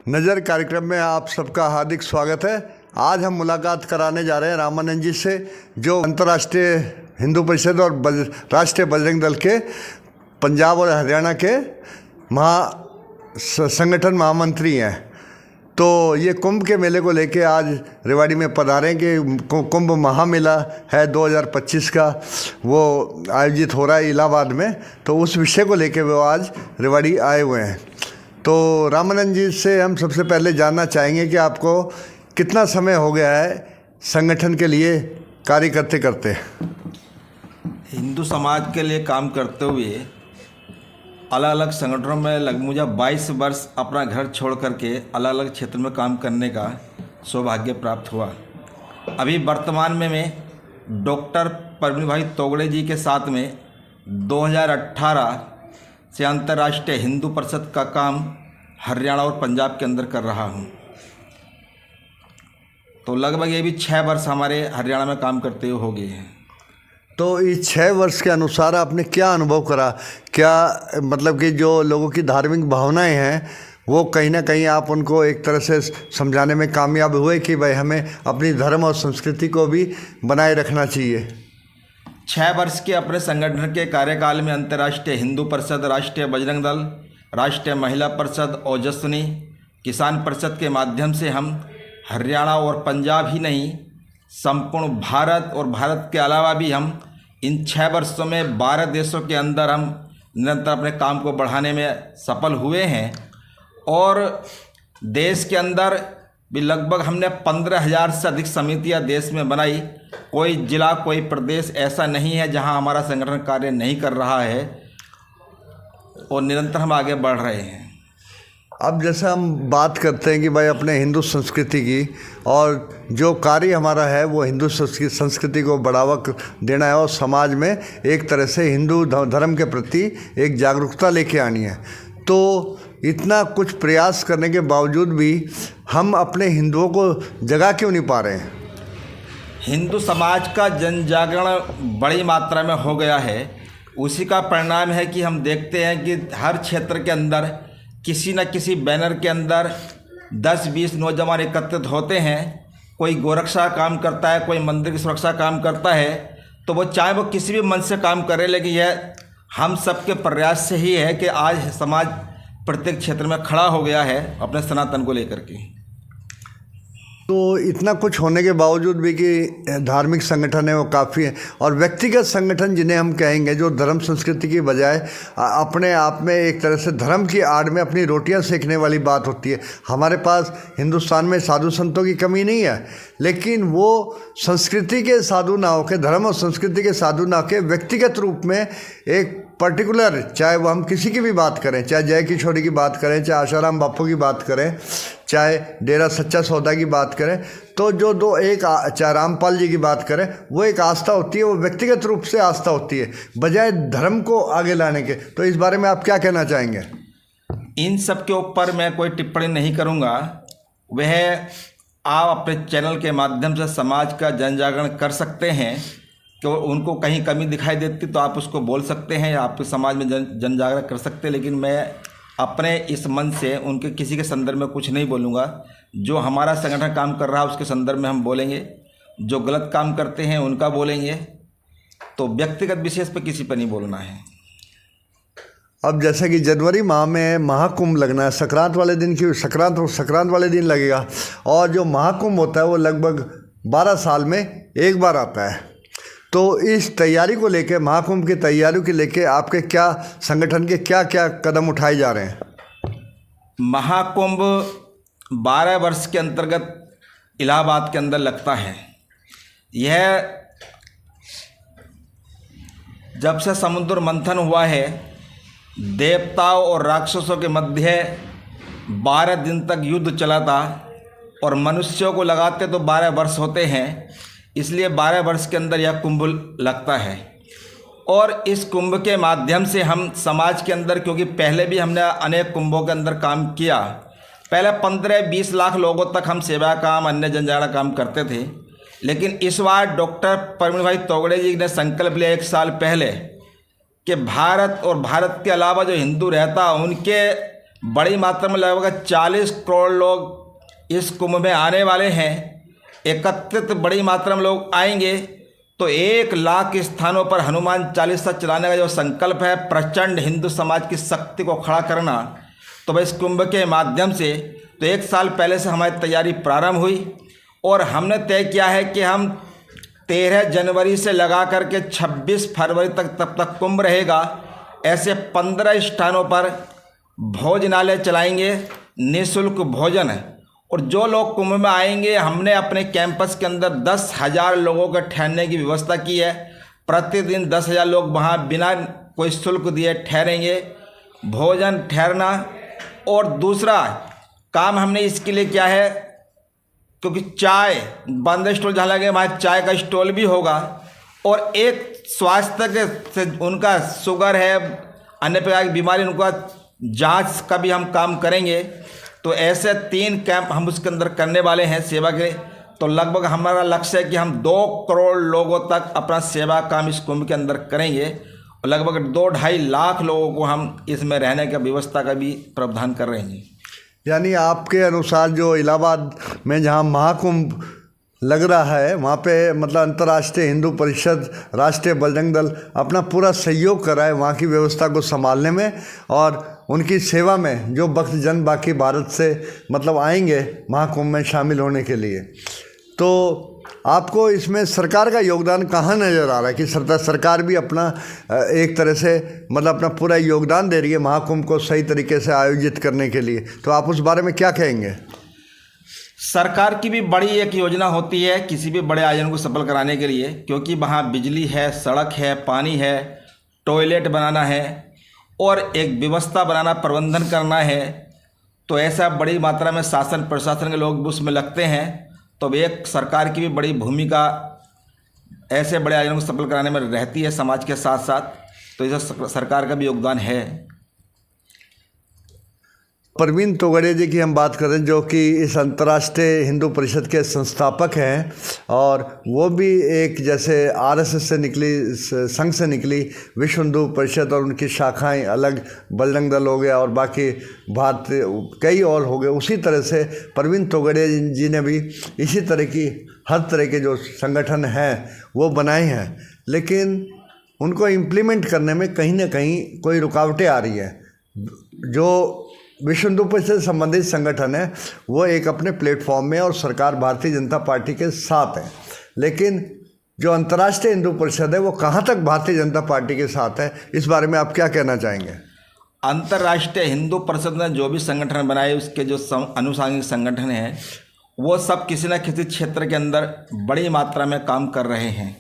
नज़र कार्यक्रम में आप सबका हार्दिक स्वागत है। आज हम मुलाकात कराने जा रहे हैं रामानंद जी से, जो अंतर्राष्ट्रीय हिंदू परिषद और राष्ट्रीय बजरंग दल के पंजाब और हरियाणा के संगठन महामंत्री हैं। तो ये कुंभ के मेले को लेके आज रेवाड़ी में पधारे कि कुंभ महामेला है 2025 का, वो आयोजित हो रहा है इलाहाबाद में। तो उस विषय को लेके वो आज रेवाड़ी आए हुए हैं। तो रामानंद जी से हम सबसे पहले जानना चाहेंगे कि आपको कितना समय हो गया है संगठन के लिए कार्य करते करते? हिंदू समाज के लिए काम करते हुए अलग अलग संगठनों में लगभग मुझे 22 वर्ष अपना घर छोड़ करके अलग अलग क्षेत्र में काम करने का सौभाग्य प्राप्त हुआ। अभी वर्तमान में मैं डॉक्टर परवीन भाई तोगड़े जी के साथ में 2018 से अंतर्राष्ट्रीय हिंदू परिषद का काम हरियाणा और पंजाब के अंदर कर रहा हूं। तो लगभग ये भी 6 वर्ष हमारे हरियाणा में काम करते हुए हो गए हैं। तो इस 6 वर्ष के अनुसार आपने क्या अनुभव करा? क्या मतलब कि जो लोगों की धार्मिक भावनाएं हैं वो कहीं ना कहीं आप उनको एक तरह से समझाने में कामयाब हुए कि भाई हमें अपनी धर्म और संस्कृति को भी बनाए रखना चाहिए? 6 वर्ष के अपने संगठन के कार्यकाल में अंतर्राष्ट्रीय हिंदू परिषद, राष्ट्रीय बजरंग दल, राष्ट्रीय महिला परिषद, ओजस्विनी, किसान परिषद के माध्यम से हम हरियाणा और पंजाब ही नहीं संपूर्ण भारत और भारत के अलावा भी हम इन 6 वर्षों में 12 देशों के अंदर हम निरंतर अपने काम को बढ़ाने में सफल हुए हैं। और देश के अंदर भी लगभग हमने 15,000 से अधिक समितियां देश में बनाई। कोई जिला, कोई प्रदेश ऐसा नहीं है जहां हमारा संगठन कार्य नहीं कर रहा है और निरंतर हम आगे बढ़ रहे हैं। अब जैसा हम बात करते हैं कि भाई अपने हिंदू संस्कृति की, और जो कार्य हमारा है वो हिंदू संस्कृति को बढ़ावा देना है और समाज में एक तरह से हिंदू धर्म के प्रति एक जागरूकता लेके आनी है। तो इतना कुछ प्रयास करने के बावजूद भी हम अपने हिंदुओं को जगा क्यों नहीं पा रहे हैं? हिंदू समाज का जन जागरण बड़ी मात्रा में हो गया है। उसी का परिणाम है कि हम देखते हैं कि हर क्षेत्र के अंदर किसी न किसी बैनर के अंदर 10-20 नौजवान एकत्रित होते हैं। कोई गोरक्षा काम करता है, कोई मंदिर की सुरक्षा काम करता है। तो वो चाहे वो किसी भी मन से काम करे, लेकिन यह हम सबके प्रयास से ही है कि आज समाज प्रत्येक क्षेत्र में खड़ा हो गया है अपने सनातन को लेकर के। तो इतना कुछ होने के बावजूद भी कि धार्मिक संगठन है वो काफ़ी है, और व्यक्तिगत संगठन जिन्हें हम कहेंगे जो धर्म संस्कृति की बजाय अपने आप में एक तरह से धर्म की आड़ में अपनी रोटियां सेकने वाली बात होती है। हमारे पास हिंदुस्तान में साधु संतों की कमी नहीं है, लेकिन वो संस्कृति के साधु ना होकर, धर्म और संस्कृति के साधु ना होकर व्यक्तिगत रूप में एक पर्टिकुलर, चाहे वो हम किसी की भी बात करें, चाहे जय किशोरी की बात करें, चाहे आशाराम बापू की बात करें, चाहे डेरा सच्चा सौदा की बात करें, तो जो चाहे रामपाल जी की बात करें, वो एक आस्था होती है, वो व्यक्तिगत रूप से आस्था होती है बजाय धर्म को आगे लाने के। तो इस बारे में आप क्या कहना चाहेंगे? इन सब के ऊपर मैं कोई टिप्पणी नहीं करूंगा। वह आप अपने चैनल के माध्यम से समाज का जन जागरण कर सकते हैं कि उनको कहीं कमी दिखाई देती तो आप उसको बोल सकते हैं या आपके समाज में जन जागरण कर सकते हैं। लेकिन मैं अपने इस मन से उनके किसी के संदर्भ में कुछ नहीं बोलूँगा। जो हमारा संगठन काम कर रहा है उसके संदर्भ में हम बोलेंगे, जो गलत काम करते हैं उनका बोलेंगे। तो व्यक्तिगत विशेष पे किसी पर नहीं बोलना है। अब जैसा कि जनवरी माह में महाकुंभ लगना है, संक्रांत वाले दिन लगेगा, और जो महाकुंभ होता है वो लगभग 12 साल में एक बार आता है। तो इस तैयारी को लेके, महाकुंभ की तैयारी को लेके आपके क्या संगठन के क्या क्या कदम उठाए जा रहे हैं? महाकुंभ 12 वर्ष के अंतर्गत इलाहाबाद के अंदर लगता है। यह जब से समुद्र मंथन हुआ है, देवताओं और राक्षसों के मध्य 12 दिन तक युद्ध चला था, और मनुष्यों को लगाते तो 12 वर्ष होते हैं, इसलिए 12 वर्ष के अंदर यह कुंभ लगता है। और इस कुंभ के माध्यम से हम समाज के अंदर, क्योंकि पहले भी हमने अनेक कुंभों के अंदर काम किया, पहले 15-20 लाख लोगों तक हम सेवा काम, अन्य जनजागरण काम करते थे। लेकिन इस बार डॉक्टर परवीन भाई तोगड़े जी ने संकल्प लिया 1 साल पहले कि भारत और भारत के अलावा जो हिंदू रहता उनके बड़ी मात्रा में लगभग 40 करोड़ लोग इस कुंभ में आने वाले हैं। एकत्रित बड़ी मात्रा में लोग आएंगे तो 1 लाख स्थानों पर हनुमान चालीसा चलाने का जो संकल्प है, प्रचंड हिंदू समाज की शक्ति को खड़ा करना, तो वह इस कुंभ के माध्यम से तो 1 साल पहले से हमारी तैयारी प्रारंभ हुई और हमने तय किया है कि हम 13 जनवरी से लगा करके 26 फरवरी तक तब तक कुंभ रहेगा, ऐसे 15 स्थानों पर भोजनालय चलाएंगे, निःशुल्क भोजन। और जो लोग कुंभ में आएंगे, हमने अपने कैंपस के अंदर 10,000 लोगों के ठहरने की व्यवस्था की है। प्रतिदिन 10,000 लोग वहाँ बिना कोई शुल्क दिए ठहरेंगे, भोजन, ठहरना। और दूसरा काम हमने इसके लिए किया है, क्योंकि चाय बंद स्टॉल जहाँ लगे वहाँ चाय का स्टॉल भी होगा। और एक स्वास्थ्य के से उनका शुगर है, अन्य प्रकार की बीमारी, उनका जांच का भी हम काम करेंगे। तो ऐसे 3 कैंप हम उसके अंदर करने वाले हैं सेवा के। तो लगभग हमारा लक्ष्य है कि हम 2 करोड़ लोगों तक अपना सेवा काम इस कुंभ के अंदर करेंगे और लगभग 2-2.5 लाख लोगों को हम इसमें रहने की व्यवस्था का भी प्रावधान कर रहे हैं। यानी आपके अनुसार जो इलाहाबाद में जहाँ महाकुंभ लग रहा है, वहाँ पे मतलब अंतर्राष्ट्रीय हिंदू परिषद, राष्ट्रीय बजरंग दल अपना पूरा सहयोग कर रहा है वहाँ की व्यवस्था को संभालने में और उनकी सेवा में। जो भक्तजन बाकी भारत से मतलब आएंगे महाकुंभ में शामिल होने के लिए, तो आपको इसमें सरकार का योगदान कहाँ नज़र आ रहा है कि सरकार भी अपना एक तरह से मतलब अपना पूरा योगदान दे रही है महाकुंभ को सही तरीके से आयोजित करने के लिए, तो आप उस बारे में क्या कहेंगे? सरकार की भी बड़ी एक योजना होती है किसी भी बड़े आयोजन को सफल कराने के लिए, क्योंकि वहाँ बिजली है, सड़क है, पानी है, टॉयलेट बनाना है और एक व्यवस्था बनाना, प्रबंधन करना है। तो ऐसा बड़ी मात्रा में शासन प्रशासन के लोग उसमें लगते हैं। तो एक सरकार की भी बड़ी भूमिका ऐसे बड़े आयोजन को सफल कराने में रहती है समाज के साथ साथ। तो इसमें सरकार का भी योगदान है। प्रवीण तोगड़िया जी की हम बात करें, जो कि इस अंतर्राष्ट्रीय हिंदू परिषद के संस्थापक हैं और वो भी एक जैसे आरएसएस से निकली, संघ से निकली विश्व हिंदू परिषद और उनकी शाखाएं अलग, बजरंग दल हो गया और बाकी भारतीय कई और हो गए। उसी तरह से प्रवीण तोगड़िया जी ने भी इसी तरह की हर तरह के जो संगठन हैं वो बनाए हैं, लेकिन उनको इम्प्लीमेंट करने में कहीं ना कहीं कोई रुकावटें आ रही है। जो विश्व हिंदू परिषद से संबंधित संगठन है वो एक अपने प्लेटफॉर्म में और सरकार भारतीय जनता पार्टी के साथ है, लेकिन जो अंतर्राष्ट्रीय हिंदू परिषद है वो कहाँ तक भारतीय जनता पार्टी के साथ है, इस बारे में आप क्या कहना चाहेंगे? अंतर्राष्ट्रीय हिंदू परिषद ने जो भी संगठन बनाए, उसके जो अनुषंगिक संगठन हैं वो सब किसी न किसी क्षेत्र के अंदर बड़ी मात्रा में काम कर रहे हैं।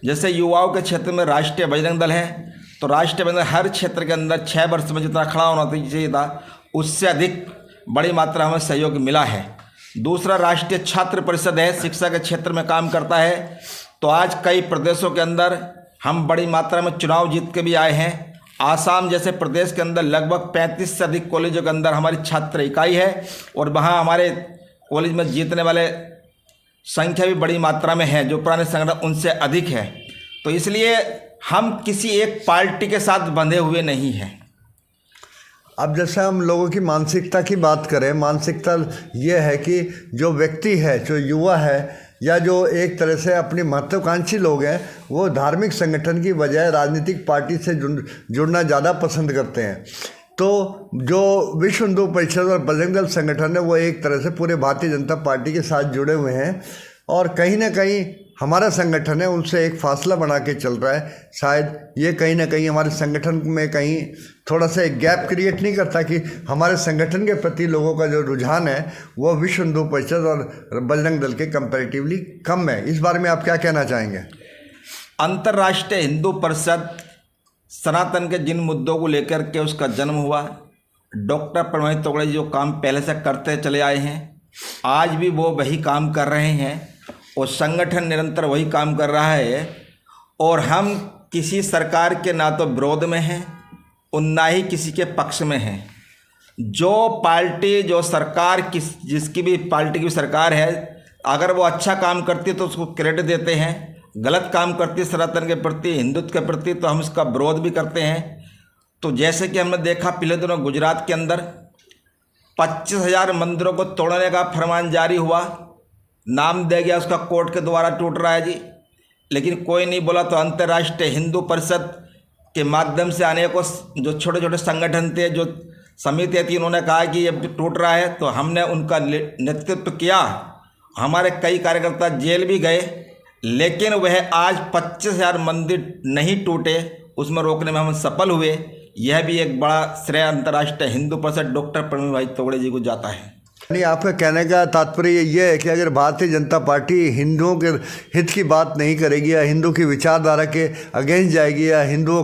जैसे युवाओं के क्षेत्र में राष्ट्रीय बजरंग दल है, तो राष्ट्रीय बजरंग दल हर क्षेत्र के अंदर 6 वर्ष में जितना खड़ा होना चाहिए था उससे अधिक बड़ी मात्रा में सहयोग मिला है। दूसरा राष्ट्रीय छात्र परिषद है, शिक्षा के क्षेत्र में काम करता है। तो आज कई प्रदेशों के अंदर हम बड़ी मात्रा में चुनाव जीत के भी आए हैं। आसाम जैसे प्रदेश के अंदर लगभग 35 से अधिक कॉलेजों के अंदर हमारी छात्र इकाई है और वहाँ हमारे कॉलेज में जीतने वाले संख्या भी बड़ी मात्रा में है, जो पुराने संगठन उनसे अधिक है। तो इसलिए हम किसी एक पार्टी के साथ बंधे हुए नहीं हैं। अब जैसे हम लोगों की मानसिकता की बात करें, मानसिकता ये है कि जो व्यक्ति है, जो युवा है या जो एक तरह से अपनी महत्वाकांक्षी लोग हैं, वो धार्मिक संगठन की बजाय राजनीतिक पार्टी से जुड़ना ज़्यादा पसंद करते हैं। तो जो विश्व हिंदू परिषद और बजरंग दल संगठन है वो एक तरह से पूरे भारतीय जनता पार्टी के साथ जुड़े हुए हैं और कहीं ना कहीं हमारा संगठन है उनसे एक फासला बना के चल रहा है। शायद ये कहीं ना कहीं हमारे संगठन में कहीं थोड़ा सा एक गैप क्रिएट नहीं करता कि हमारे संगठन के प्रति लोगों का जो रुझान है वो विश्व हिंदू परिषद और बजरंग दल के कंपैरेटिवली कम है। इस बारे में आप क्या कहना चाहेंगे? अंतर्राष्ट्रीय हिंदू परिषद सनातन के जिन मुद्दों को लेकर के उसका जन्म हुआ, डॉक्टर प्रवीण तोगड़िया जी जो काम पहले से करते चले आए हैं, आज भी वो वही काम कर रहे हैं और संगठन निरंतर वही काम कर रहा है। और हम किसी सरकार के ना तो विरोध में हैं और ना ही किसी के पक्ष में हैं। जो पार्टी, जो सरकार, जिसकी भी पार्टी की सरकार है, अगर वो अच्छा काम करती है तो उसको क्रेडिट देते हैं, गलत काम करती है सनातन के प्रति, हिंदुत्व के प्रति, तो हम इसका विरोध भी करते हैं। तो जैसे कि हमने देखा पिछले दिनों गुजरात के अंदर 25,000 मंदिरों को तोड़ने का फरमान जारी हुआ, नाम दे गया उसका कोर्ट के द्वारा टूट रहा है जी, लेकिन कोई नहीं बोला। तो अंतर्राष्ट्रीय हिंदू परिषद के माध्यम से अनेकों जो छोटे छोटे संगठन थे, जो समिति थी, उन्होंने कहा कि ये टूट रहा है, तो हमने उनका नेतृत्व किया। हमारे कई कार्यकर्ता जेल भी गए, लेकिन वह आज 25,000 मंदिर नहीं टूटे, उसमें रोकने में हम सफल हुए। यह भी एक बड़ा श्रेय अंतर्राष्ट्रीय हिंदू परिषद डॉक्टर प्रवीण भाई तोगड़े जी को जाता है। नहीं, आपका कहने का तात्पर्य ये है कि अगर भारतीय जनता पार्टी हिंदुओं के हित की बात नहीं करेगी या हिंदू की विचारधारा के अगेंस्ट जाएगी या हिंदुओं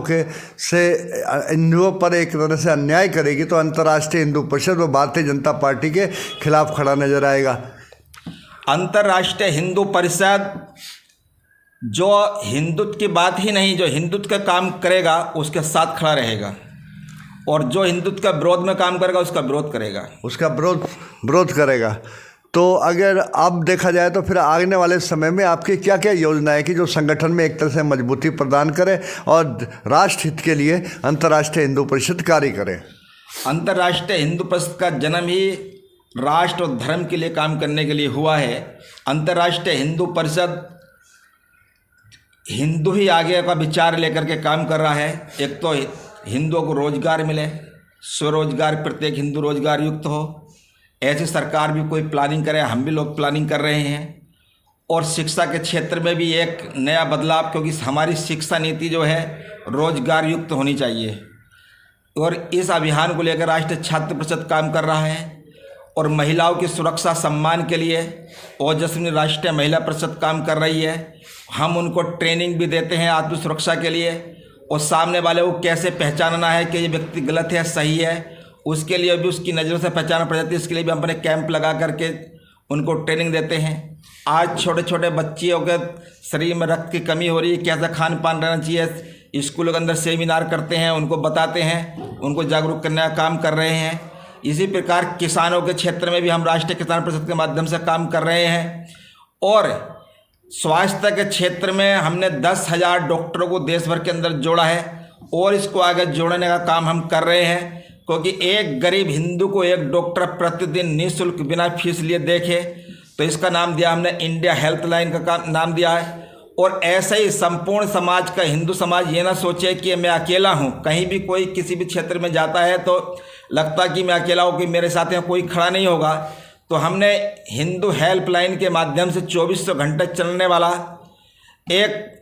पर एक तरह से अन्याय करेगी, तो अंतर्राष्ट्रीय हिंदू परिषद वो भारतीय जनता पार्टी के खिलाफ खड़ा नजर आएगा। अंतर्राष्ट्रीय हिंदू परिषद जो हिंदुत्व की बात ही नहीं, जो हिंदुत्व का काम करेगा उसके साथ खड़ा रहेगा, और जो हिंदुत्व का विरोध में काम करेगा उसका विरोध करेगा, उसका विरोध करेगा। तो अगर अब देखा जाए तो फिर आने वाले समय में आपकी क्या क्या योजना है कि जो संगठन में एक तरह से मजबूती प्रदान करे और राष्ट्र हित के लिए अंतर्राष्ट्रीय हिंदू परिषद कार्य करे? अंतर्राष्ट्रीय हिंदू परिषद का जन्म ही राष्ट्र और धर्म के लिए काम करने के लिए हुआ है। अंतर्राष्ट्रीय हिंदू परिषद हिंदू ही आगे का विचार लेकर के काम कर रहा है। एक तो हिंदुओं को रोजगार मिले, स्वरोजगार, प्रत्येक हिंदू रोजगार युक्त हो, ऐसी सरकार भी कोई प्लानिंग करे, हम भी लोग प्लानिंग कर रहे हैं। और शिक्षा के क्षेत्र में भी एक नया बदलाव, क्योंकि हमारी शिक्षा नीति जो है रोजगार युक्त होनी चाहिए, और इस अभियान को लेकर राष्ट्रीय छात्र परिषद काम कर रहा है। और महिलाओं की सुरक्षा सम्मान के लिए ओजस्विनी राष्ट्रीय महिला परिषद काम कर रही है। हम उनको ट्रेनिंग भी देते हैं आत्म सुरक्षा के लिए, और सामने वाले को कैसे पहचानना है कि ये व्यक्ति गलत है सही है, उसके लिए भी उसकी नज़रों से पहचानना पड़ जाती है। इसके लिए भी हम अपने कैंप लगा करके उनको ट्रेनिंग देते हैं। आज छोटे छोटे बच्चियों के शरीर में रक्त की कमी हो रही है, कैसा खान पान रहना चाहिए, स्कूलों के अंदर सेमिनार करते हैं, उनको बताते हैं, उनको जागरूक करने का काम कर रहे हैं। इसी प्रकार किसानों के क्षेत्र में भी हम राष्ट्रीय किसान परिषद के माध्यम से काम कर रहे हैं। और स्वास्थ्य के क्षेत्र में हमने 10,000 डॉक्टरों को देश भर के अंदर जोड़ा है, और इसको आगे जोड़ने का काम हम कर रहे हैं, क्योंकि एक गरीब हिंदू को एक डॉक्टर प्रतिदिन निःशुल्क बिना फीस लिए देखे, तो इसका नाम दिया हमने इंडिया हेल्थ लाइन का नाम दिया है। और ऐसे ही संपूर्ण समाज का, हिंदू समाज ये ना सोचे कि मैं अकेला हूँ। कहीं भी कोई किसी भी क्षेत्र में जाता है तो लगता कि मैं अकेला हूँ, कि मेरे साथ यहाँ कोई खड़ा नहीं होगा। तो हमने हिंदू हेल्पलाइन के माध्यम से 2400 घंटे चलने वाला एक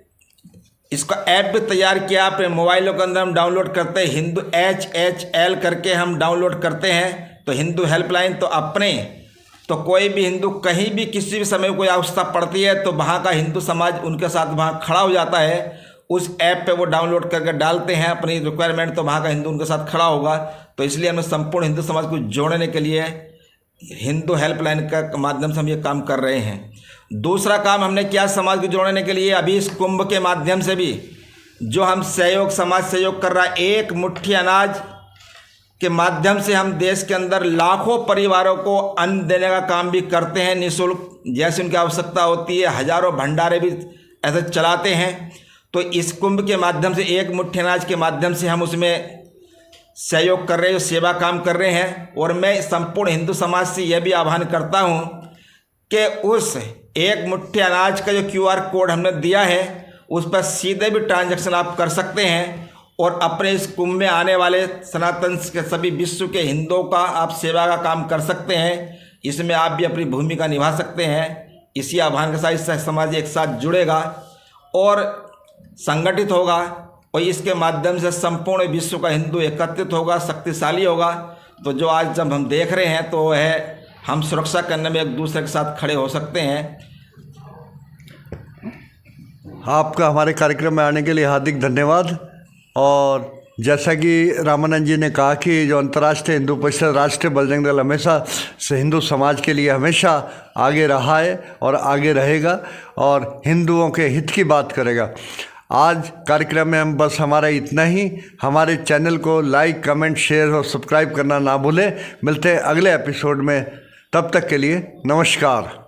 इसका ऐप भी तैयार किया। अपने मोबाइलों के अंदर हम डाउनलोड करते हैं, हिंदू HHL करके हम डाउनलोड करते हैं। तो हिंदू हेल्पलाइन तो अपने, तो कोई भी हिंदू कहीं भी किसी भी समय कोई आवश्यकता पड़ती है तो वहाँ का हिंदू समाज उनके साथ वहाँ खड़ा हो जाता है। उस ऐप पे वो डाउनलोड करके डालते हैं अपनी रिक्वायरमेंट, तो वहाँ का हिंदू उनके साथ खड़ा होगा। तो इसलिए हमें संपूर्ण हिंदू समाज को जोड़ने के लिए हिंदू हेल्पलाइन का माध्यम से हम ये काम कर रहे हैं। दूसरा काम हमने किया समाज को जोड़ने के लिए, अभी इस कुंभ के माध्यम से भी जो हम सहयोग, समाज सहयोग कर रहा है, एक मुट्ठी अनाज के माध्यम से हम देश के अंदर लाखों परिवारों को अन्न देने का काम भी करते हैं निःशुल्क, जैसे उनकी आवश्यकता होती है। हजारों भंडारे भी ऐसे चलाते हैं। तो इस कुंभ के माध्यम से एक मुट्ठी अनाज के माध्यम से हम उसमें सहयोग कर रहे हैं, सेवा काम कर रहे हैं। और मैं संपूर्ण हिंदू समाज से यह भी आह्वान करता हूं कि उस एक मुट्ठी अनाज का जो QR कोड हमने दिया है उस पर सीधे भी ट्रांजैक्शन आप कर सकते हैं, और अपने इस कुंभ में आने वाले सनातन के सभी विश्व के हिंदुओं का आप सेवा का काम कर सकते हैं। इसमें आप भी अपनी भूमिका निभा सकते हैं। इसी आह्वान के साथ इस समाज एक साथ जुड़ेगा और संगठित होगा, और इसके माध्यम से संपूर्ण विश्व का हिंदू एकत्रित होगा, शक्तिशाली होगा। तो जो आज जब हम देख रहे हैं तो वह हम सुरक्षा करने में एक दूसरे के साथ खड़े हो सकते हैं। आपका हमारे कार्यक्रम में आने के लिए हार्दिक धन्यवाद। और जैसा कि रामानंद जी ने कहा कि जो अंतर्राष्ट्रीय हिंदू परिषद, राष्ट्रीय बजरंग दल हमेशा से हिंदू समाज के लिए हमेशा आगे रहा है और आगे रहेगा और हिंदुओं के हित की बात करेगा। आज कार्यक्रम में हम बस हमारा इतना ही। हमारे चैनल को लाइक, कमेंट, शेयर और सब्सक्राइब करना ना भूलें। मिलते हैं अगले एपिसोड में, तब तक के लिए नमस्कार।